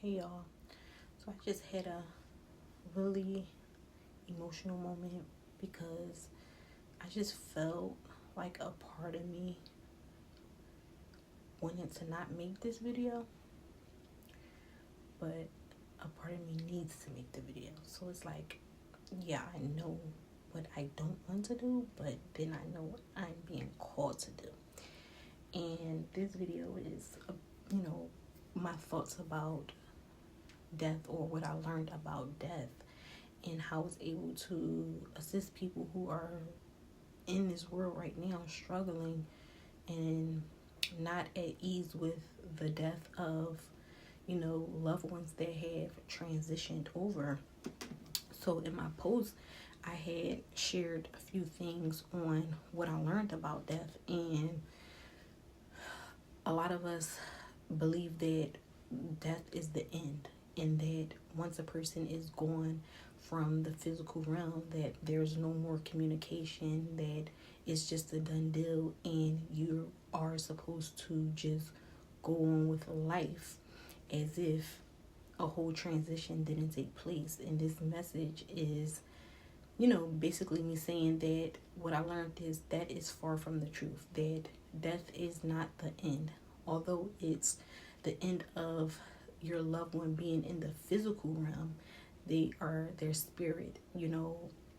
Hey y'all. So I just had a really emotional moment because I just felt like a part of me wanted to not make this video, but a part of me needs to make the video. So it's like, yeah, I know what I don't want to do, but then I know what I'm being called to do. And this video is, my thoughts about death, or what I learned about death, and how it's able to assist people who are in this world right now struggling and not at ease with the death of loved ones that have transitioned over. So in my post, I had shared a few things on what I learned about death, and a lot of us believe that death is the end, and that once a person is gone from the physical realm, that there's no more communication, that it's just a done deal, and you are supposed to just go on with life as if a whole transition didn't take place. And this message is, basically me saying that what I learned is that is far from the truth, that death is not the end. Although it's the end of your loved one being in the physical realm, they are their spirit,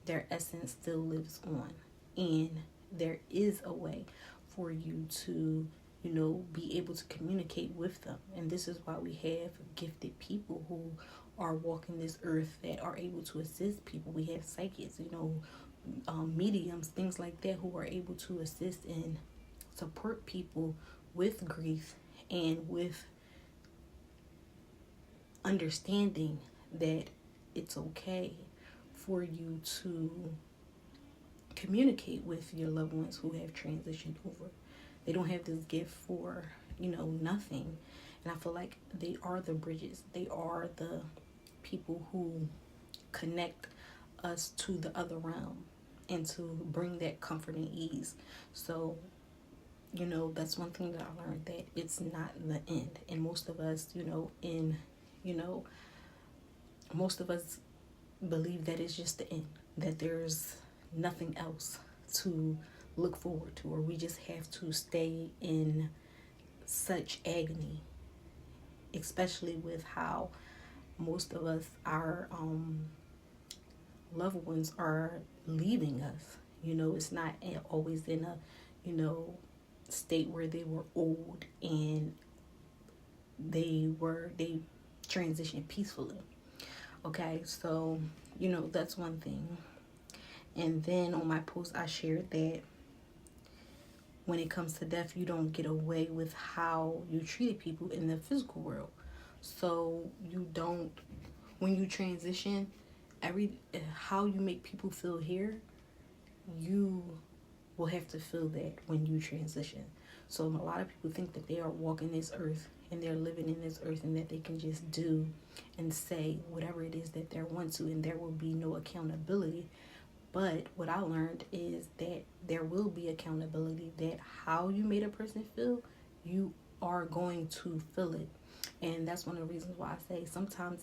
their essence still lives on. And there is a way for you to, be able to communicate with them. And this is why we have gifted people who are walking this earth that are able to assist people. We have psychics, mediums, things like that, who are able to assist and support people with grief and with understanding that it's okay for you to communicate with your loved ones who have transitioned over. They don't have this gift for, nothing. And I feel like they are the bridges. They are the people who connect us to the other realm and to bring that comfort and ease. So, that's one thing that I learned, that it's not the end. And most of us, most of us believe that it's just the end, that there's nothing else to look forward to, or we just have to stay in such agony, especially with how most of us, our loved ones are leaving us. It's not always in a, state where they were old and they transitioned peacefully. Okay, so that's one thing. And then on my post, I shared that when it comes to death, you don't get away with how you treated people in the physical world. So you don't, when you transition, how you make people feel here, you will have to feel that when you transition. So a lot of people think that they are walking this earth and they're living in this earth, and that they can just do and say whatever it is that they want to, and there will be no accountability. But what I learned is that there will be accountability, that how you made a person feel, you are going to feel it. And that's one of the reasons why I say sometimes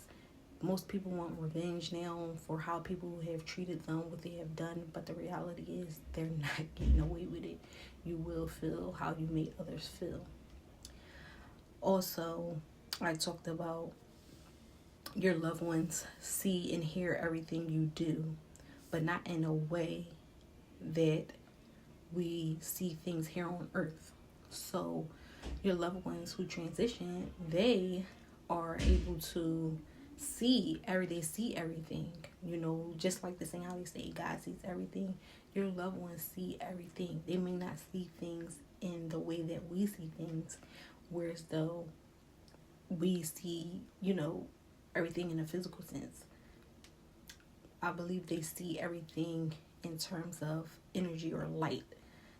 most people want revenge now for how people have treated them, what they have done. But the reality is they're not getting away with it. You will feel how you made others feel. Also, I talked about your loved ones see and hear everything you do, but not in a way that we see things here on earth. So your loved ones who transition, they are able to see everything, just like the saying how they say God sees everything. Your loved ones see everything. They may not see things in the way that we see things, whereas though we see, everything in a physical sense. I believe they see everything in terms of energy or light.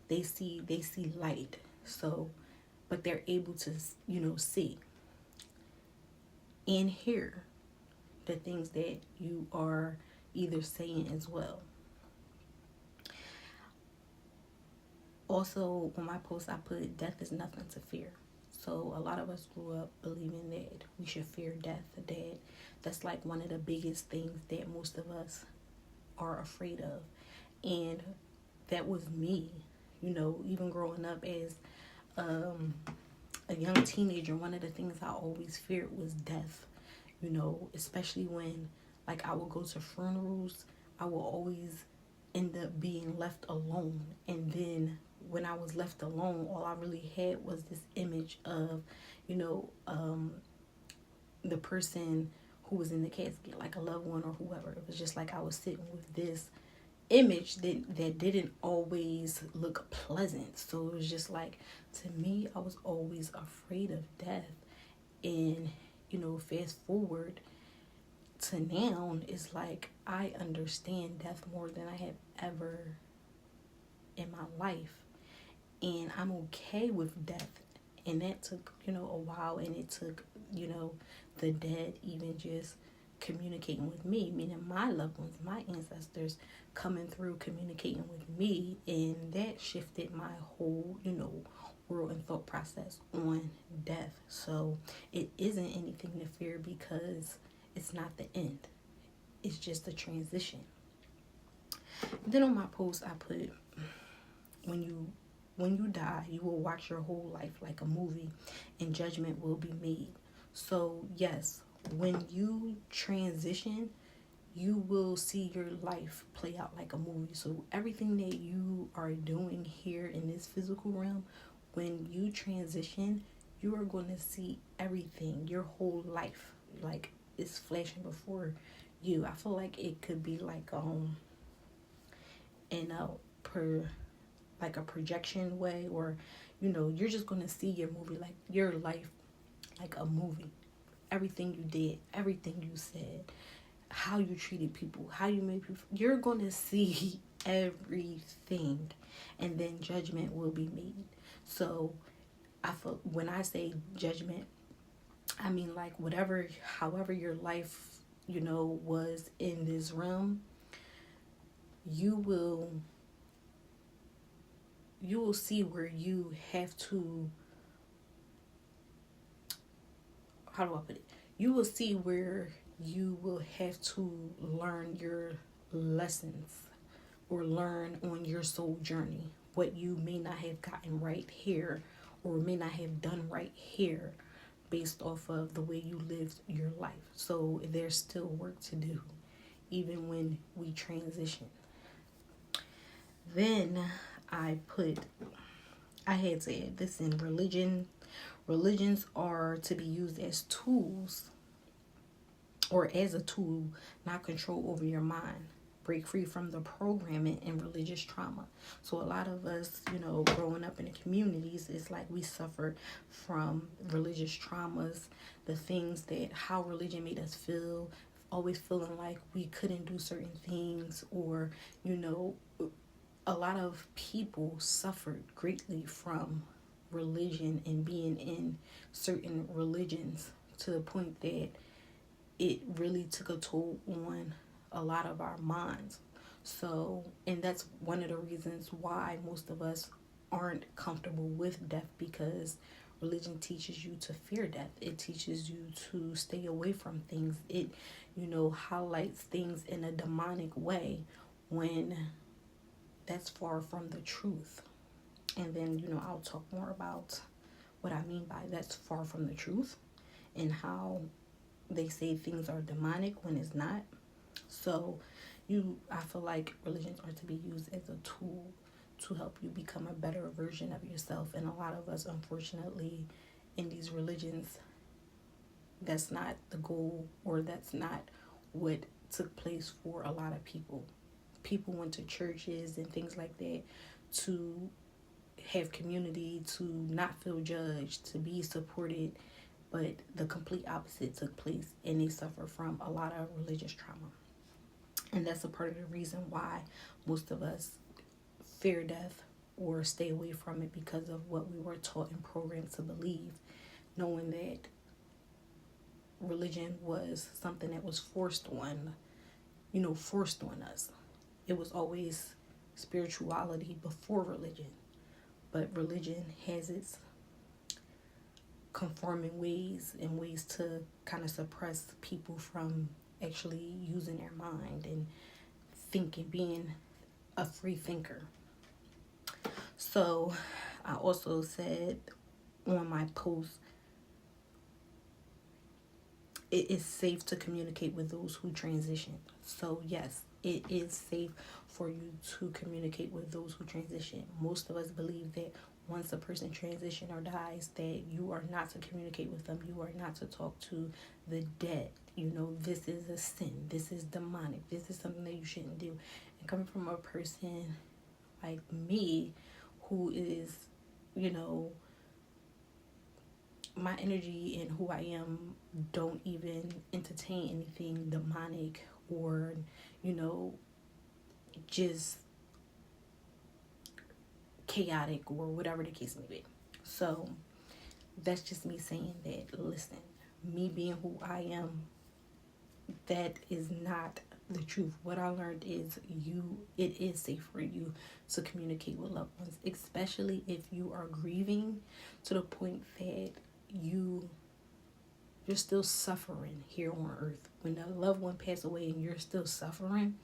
They see light. So, but they're able to, see and hear the things that you are either saying as well. Also, on my post, I put death is nothing to fear. So a lot of us grew up believing that we we should fear death. That's like one of the biggest things that most of us are afraid of. And that was me, even growing up as a young teenager. One of the things I always feared was death, especially when like I would go to funerals. I will always end up being left alone, and then when I was left alone, all I really had was this image of, you know, the person who was in the casket, like a loved one or whoever. It was just like I was sitting with this image that didn't always look pleasant. So it was just like, to me, I was always afraid of death. And, fast forward to now, it's like I understand death more than I have ever in my life. And I'm okay with death. And that took, a while. And it took, the dead even just communicating with me, meaning my loved ones, my ancestors coming through, communicating with me. And that shifted my whole, world and thought process on death. So it isn't anything to fear, because it's not the end. It's just a transition. Then on my post, I put, when you die, you will watch your whole life like a movie, and judgment will be made. So yes, when you transition, you will see your life play out like a movie. So everything that you are doing here in this physical realm, when you transition, you are going to see everything, your whole life, like it's flashing before you. I feel like it could be like in a like a projection way, or you're just going to see your movie, like your life like a movie. Everything you did, everything you said, how you treated people, how you made people, you're going to see everything, and then judgment will be made. So I feel, when I say judgment, I mean like however your life, was in this realm, you will see where you have to, how do I put it? You will see where you will have to learn your lessons, or learn on your soul journey what you may not have gotten right here, or may not have done right here, based off of the way you lived your life. So there's still work to do, even when we transition. Then I had to add this in: religions are to be used as tools, or as a tool, not control over your mind. Break free from the programming and religious trauma. So a lot of us, growing up in the communities, it's like we suffered from religious traumas, the things that, how religion made us feel, always feeling like we couldn't do certain things, or, a lot of people suffered greatly from religion and being in certain religions, to the point that it really took a toll on a lot of our minds. So, and that's one of the reasons why most of us aren't comfortable with death, because religion teaches you to fear death. It teaches you to stay away from things. It, highlights things in a demonic way, when that's far from the truth. And then, I'll talk more about what I mean by that's far from the truth, and how they say things are demonic when it's not. So I feel like religions are to be used as a tool to help you become a better version of yourself. And a lot of us, unfortunately, in these religions, that's not the goal, or that's not what took place for a lot of people. People went to churches and things like that to have community, to not feel judged, to be supported. But the complete opposite took place, and they suffer from a lot of religious trauma. And that's a part of the reason why most of us fear death or stay away from it, because of what we were taught and programmed to believe, knowing that religion was something that was forced on us. It was always spirituality before religion. But religion has its conforming ways and ways to kind of suppress people from actually using their mind and thinking, being a free thinker. So I also said on my post, it is safe to communicate with those who transition. So yes, it is safe for you to communicate with those who transition. Most of us believe that once a person transition or dies, that you are not to communicate with them. You are not to talk to the dead. You know, this is a sin. This is demonic. This is something that you shouldn't do. And coming from a person like me, who is, you know, my energy and who I am don't even entertain anything demonic or, you know, just chaotic or whatever the case may be. So that's just me saying that, listen, me being who I am, that is not the truth. What I learned is it is safe for you to communicate with loved ones, especially if you are grieving to the point that you're still suffering here on earth. When a loved one passed away and you're still suffering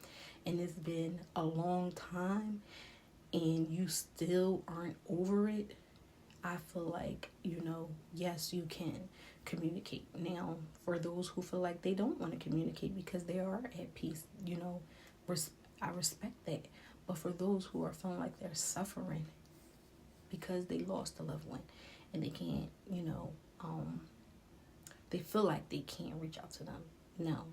and it's been a long time and you still aren't over it, I feel like, you know, yes, you can communicate. Now, for those who feel like they don't want to communicate because they are at peace, you know, I respect that. But for those who are feeling like they're suffering because they lost a loved one and they can't, you know, they feel like they can't reach out to them. No,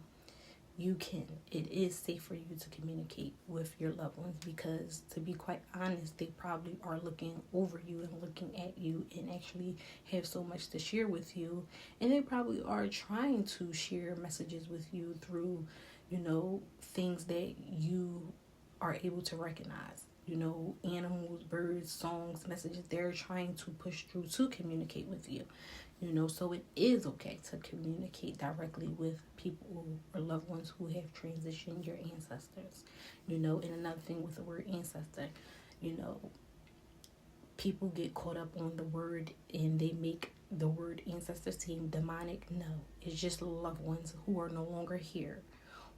you can. It is safe for you to communicate with your loved ones because, to be quite honest, they probably are looking over you and looking at you and actually have so much to share with you. And they probably are trying to share messages with you through, you know, things that you are able to recognize. You know, animals, birds, songs, messages, they're trying to push through to communicate with you. You know, so it is okay to communicate directly with people or loved ones who have transitioned, your ancestors. You know, and another thing with the word ancestor, you know, people get caught up on the word and they make the word ancestors seem demonic. No, it's just loved ones who are no longer here,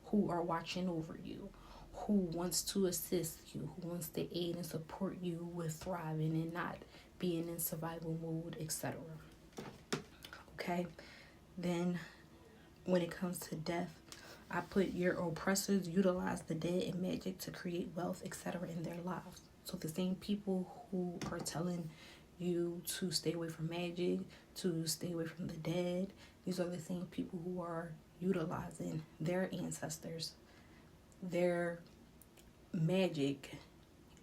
who are watching over you, who wants to assist you, who wants to aid and support you with thriving and not being in survival mode, etc. Okay, then when it comes to death, I put your oppressors utilize the dead and magic to create wealth, etc. in their lives. So the same people who are telling you to stay away from magic, to stay away from the dead, these are the same people who are utilizing their ancestors, their magic,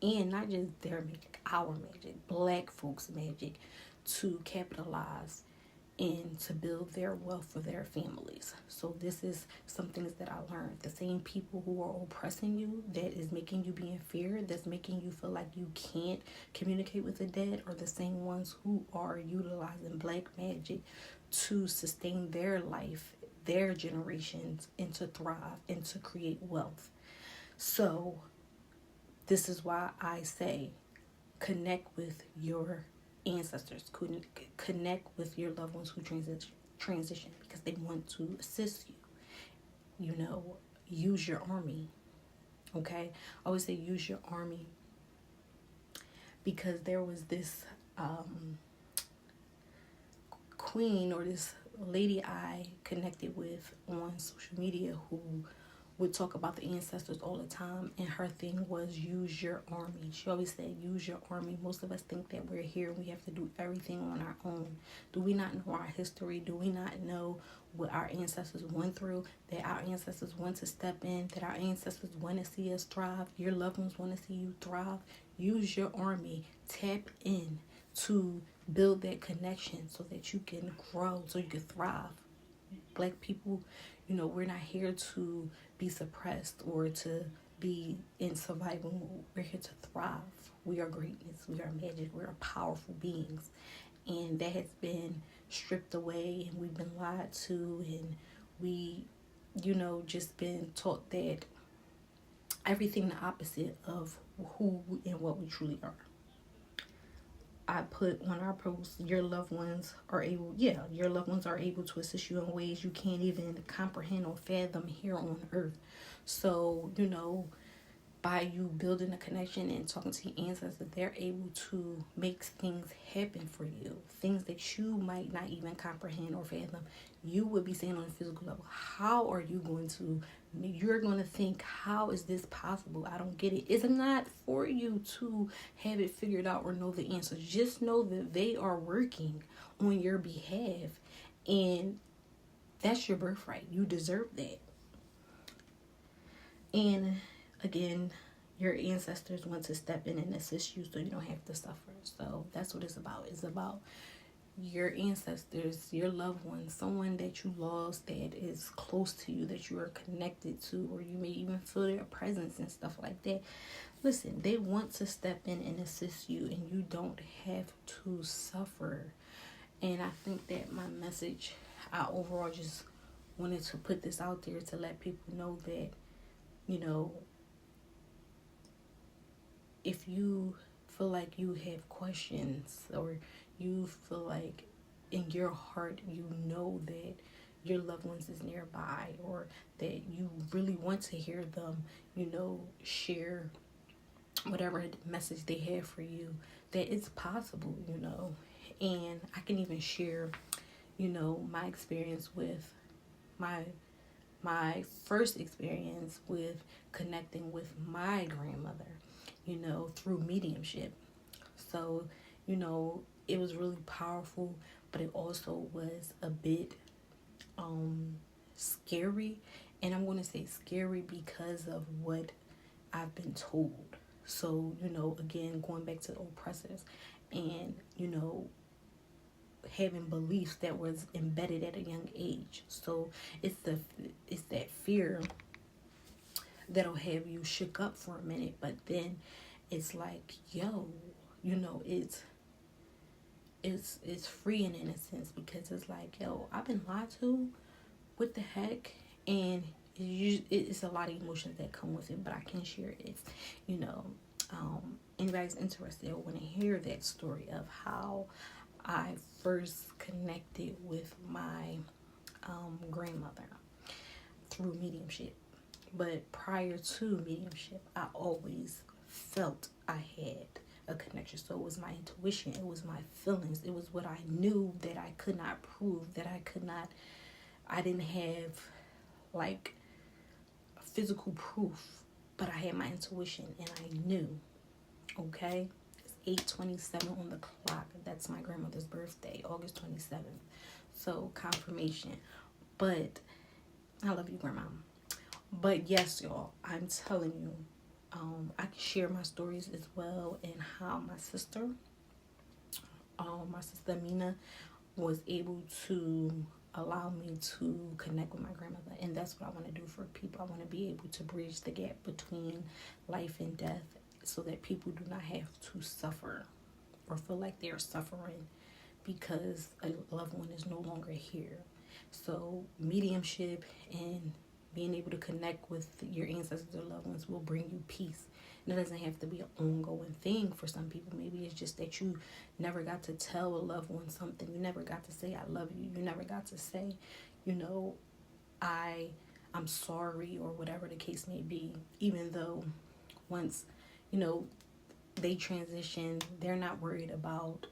and not just their magic, our magic, black folks' magic, to capitalize and to build their wealth for their families. So this is some things that I learned. The same people who are oppressing you, that is making you be in fear, that's making you feel like you can't communicate with the dead, are the same ones who are utilizing black magic to sustain their life, their generations, and to thrive and to create wealth. So this is why I say connect with your ancestors, connect with your loved ones who transition because they want to assist you. You know, use your army. Okay, I always say use your army because there was this queen or this lady I connected with on social media who would talk about the ancestors all the time, and her thing was use your army. She always said use your army. Most of us think that we're here and we have to do everything on our own. Do we not know our history? Do we not know what our ancestors went through, that our ancestors want to step in, that our ancestors want to see us thrive, your loved ones want to see you thrive? Use your army. Tap in to build that connection so that you can grow, so you can thrive. Black people, you know, we're not here to be suppressed or to be in survival mode. We're here to thrive. We are greatness. We are magic. We are powerful beings. And that has been stripped away and we've been lied to, and we, you know, just been taught that everything the opposite of who and what we truly are. I put on our post, your loved ones are able, your loved ones are able to assist you in ways you can't even comprehend or fathom here on earth. So, by you building a connection and talking to your ancestors, they're able to make things happen for you. Things that you might not even comprehend or fathom. You would be saying on a physical level, how are you going to, you're going to think, how is this possible? I don't get it. It's not for you to have it figured out or know the answers. Just know that they are working on your behalf. And that's your birthright. You deserve that. And again, your ancestors want to step in and assist you so you don't have to suffer. So that's what it's about. It's about your ancestors, your loved ones, someone that you lost that is close to you, that you are connected to, or you may even feel their presence and stuff like that. Listen, they want to step in and assist you, and you don't have to suffer. And I think that my message, I overall just wanted to put this out there to let people know that, if you feel like you have questions, or you feel like in your heart you know that your loved ones is nearby, or that you really want to hear them, share whatever message they have for you, that it's possible, And I can even share, my experience with my first experience with connecting with my grandmother, through mediumship. So, it was really powerful, but it also was a bit scary. And I'm going to say scary because of what I've been told. So, again, going back to the oppressors and, having beliefs that was embedded at a young age. So it's that fear that'll have you shook up for a minute, but then it's like, it's freeing in a sense, because it's like, I've been lied to. What the heck? And it's a lot of emotions that come with it, but I can share it. Anybody's interested or want to hear that story of how I first connected with my grandmother through mediumship. But prior to mediumship, I always felt I had a connection. So it was my intuition, it was my feelings, it was what I knew that I could not prove, that I didn't have like physical proof, but I had my intuition and I knew. Okay, it's 8:27 on the clock. That's my grandmother's birthday, August 27th. So confirmation. But I love you, Grandma. But yes, y'all, I'm telling you, I can share my stories as well, and how my sister Mina, was able to allow me to connect with my grandmother. And that's what I want to do for people. I want to be able to bridge the gap between life and death, so that people do not have to suffer or feel like they're suffering because a loved one is no longer here. So mediumship and being able to connect with your ancestors or loved ones will bring you peace. And it doesn't have to be an ongoing thing for some people. Maybe it's just that you never got to tell a loved one something. You never got to say, I love you. You never got to say, I'm sorry, or whatever the case may be. Even though once, they transition, they're not worried about,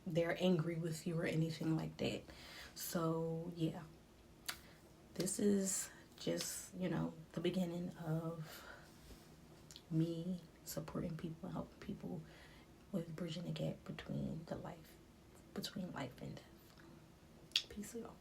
they're angry with you or anything like that. So, yeah. This is just, the beginning of me supporting people and helping people with bridging the gap between life and death. Peace out.